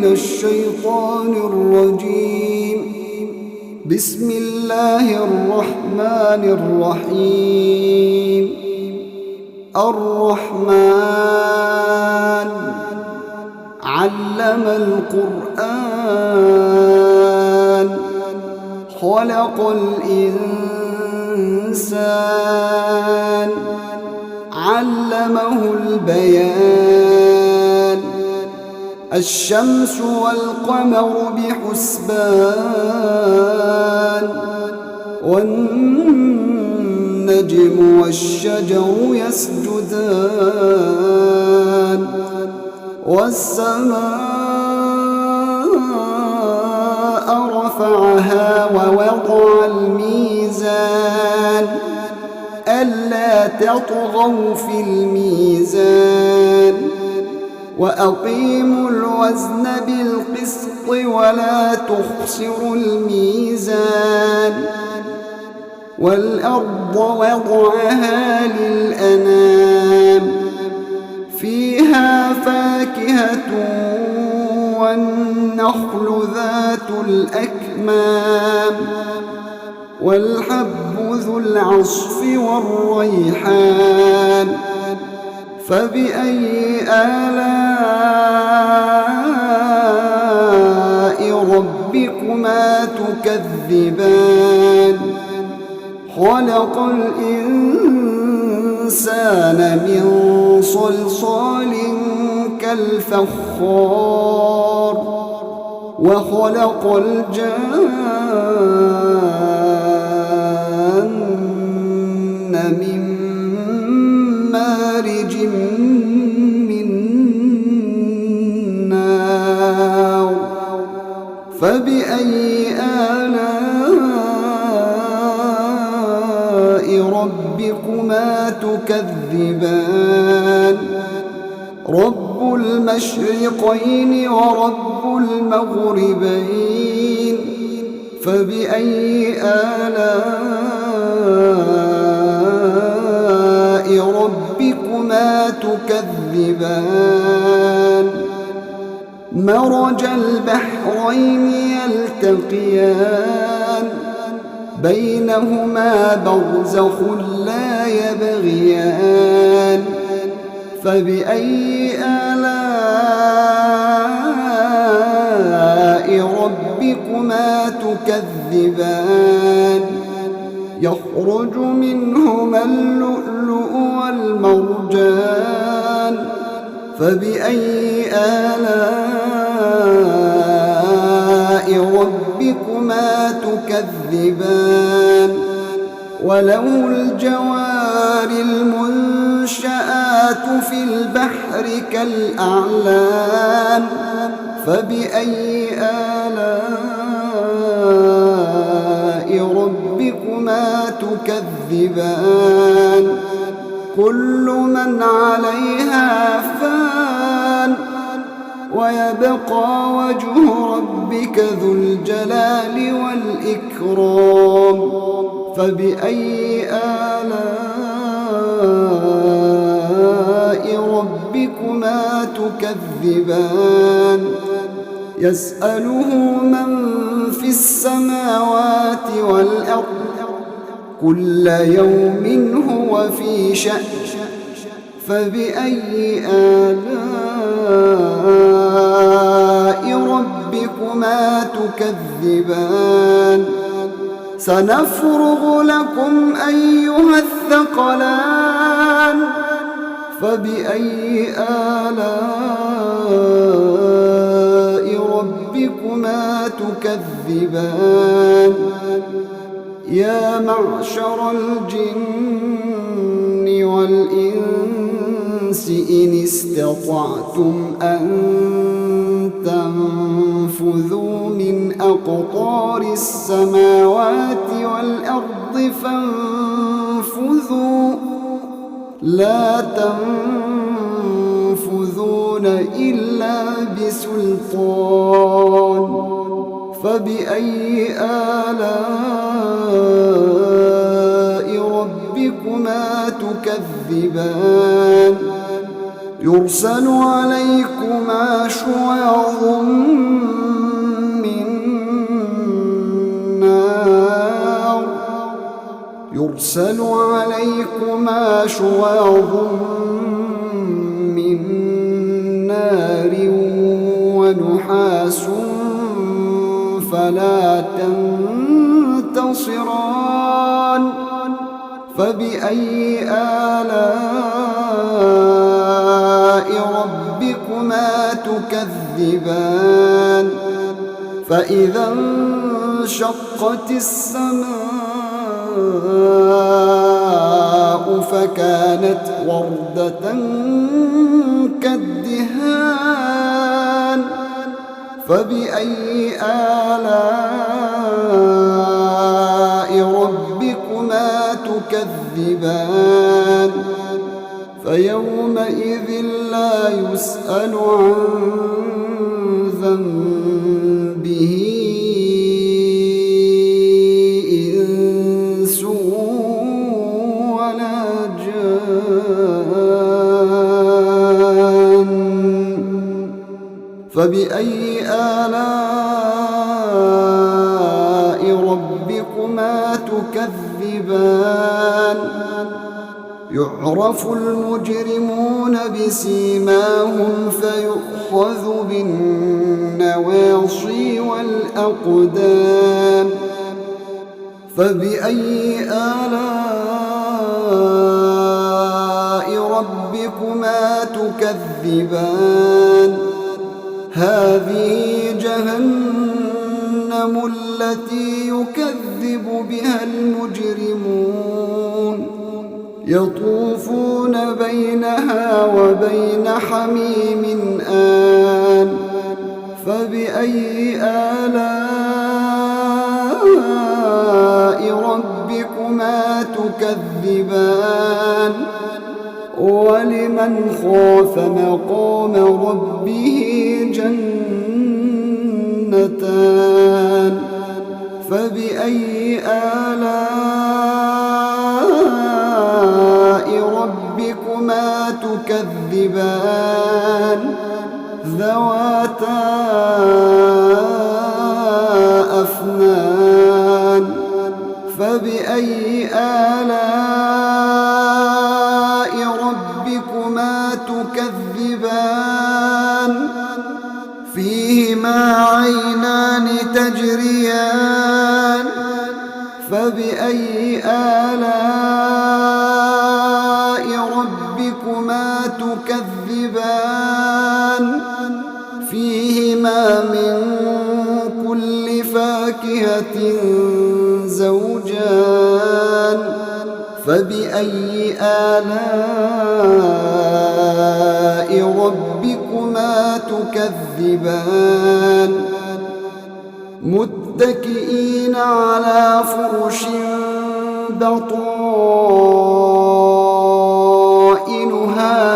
من الشيطان الرجيم. بسم الله الرحمن الرحيم. الرحمن علم القرآن خلق الإنسان علمه البيان. الشمس والقمر بحسبان والنجم والشجر يسجدان والسماء رفعها ووضع الميزان ألا تطغوا في الميزان وأقيموا الوزن بالقسط ولا تخسروا الميزان. والأرض وضعها للأنام فيها فاكهة والنخل ذات الأكمام والحب ذو العصف والريحان. فبأي آلاء ربكما تكذبان. خلق الإنسان من صلصال كالفخار وخلق الجان من مارج من نار. فبأي آلاء ربكما تكذبان. رب المشرقين ورب المغربين. فبأي آلاء ربكما تكذبان. مرج البحرين يلتقيان بينهما برزخ لا يبغيان. فبأي آلاء ربكما تكذبان. يخرج منهما اللؤلؤ والمرجان. فبأي آلاء ربكما تكذبان. وله الجوار المنشآت في البحر كالأعلام. فبأي آلاء ربكما تكذبان. كل من عليها فان ويبقى وجه ربك ذو الجلال والإكرام. فبأي آلاء ربكما تكذبان. يسأله من في السماوات والأرض كل يوم هو في شأن. فبأي آلاء ربكما تكذبان. سنفرغ لكم أيها الثقلان. فبأي آلاء ربكما تكذبان. يا معشر الجن والإنس إن استطعتم أن تنفذوا من أقطار السماوات والأرض فانفذوا لا تنفذون إلا بسلطان. فبأي آلاء ربكما تكذبان. يرسل عليكما شواظ من نار يرسل عليكما شواظ من نار ونحاس فلا تنتصران فبأي آلاء ربكما تكذبان فإذا انشقت السماء فكانت وردة كالدهان فبأي آلاء ربكما تكذبان فيومئذ لا يسأل عن ذنبه إنس ولا جان فبأي آلاء ربكما تكذبان يعرف المجرمون بسيماهم فيؤخذ بالنواصي والأقدام فبأي آلاء ربكما تكذبان هذه جهنم التي يكذب بها المجرمون يطوفون بينها وبين حميم آن فبأي آلاء ربكما تكذبان ولمن خاف مقام ربه جنتان فبأي آلاء ربكما تكذبان ذواتا أفنان فبأي آلاء ربكما تكذبان فيهما عينان تجريان فبأي آلاء ربكما تكذبان فيهما من كل فاكهة زوجان فبأي آلاء ربكما تكذبان متكئين على فرش بطائنها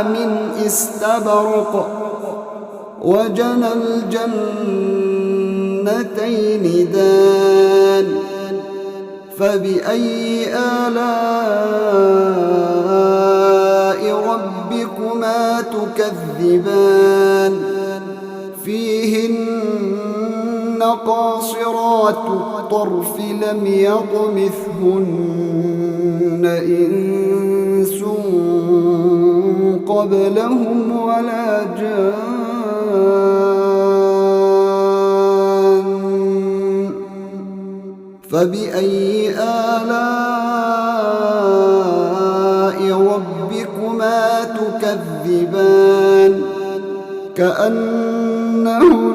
من استبرق وجنى الجنتين دان فبأي آلاء ربكما تكذبان فيهن قاصرات الطرف لم يطمثهن إنس قبلهم ولا جان فبأي آلاء ربكما تكذبان كأنهن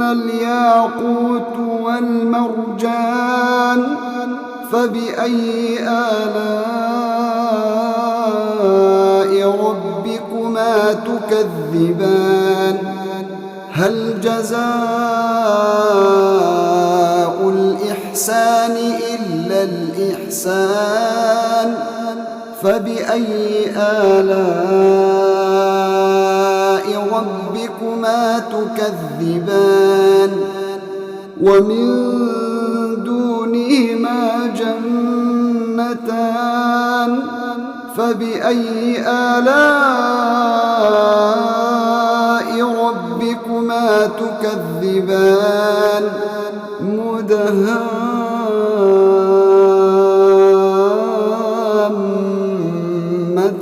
الياقوت والمرجان فبأي آلاء ربكما تكذبان هل جزاء الإحسان إلا الإحسان فبأي آلاء ربكما تكذبان ومن دونهما جنتان فبأي آلاء ربكما تكذبان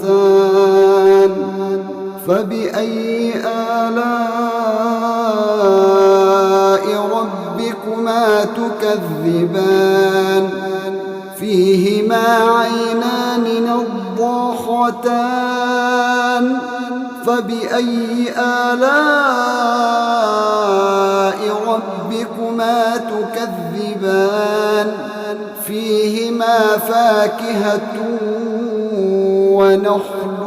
مدهامتان فبأي آلاء ربكما تكذبان فيهما عينان نضاختان فبأي آلاء ربكما تكذبان فيهما فاكهة ونخل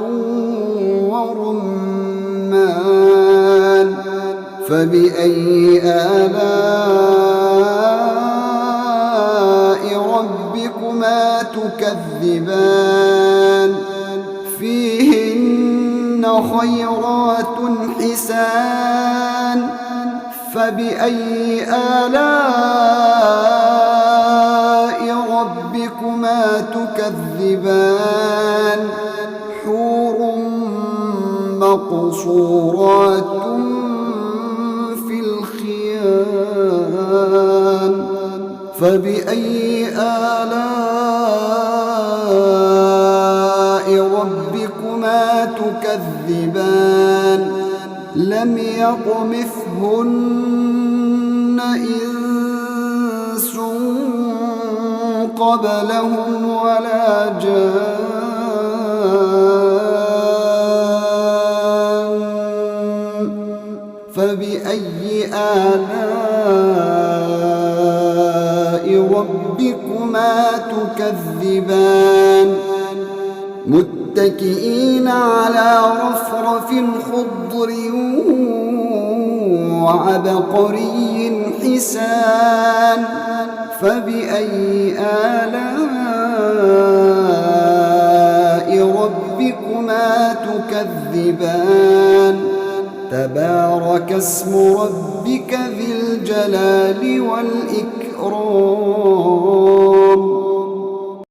ورمان فبأي آلاء ربكما تكذبان فيهن خيرات حسان فبأي آلاء ربكما تكذبان حور مقصورات في الخيام فبأي آلاء ربكما تكذبان لم يطمثهن إنس قبلهم ولا جان فبأي آلاء ربكما تكذبان متكئين على رفرف خضر وعبقري حسان فبأي آلاء ربكما تكذبان تبارك اسم ربك ذي الجلال والإكرام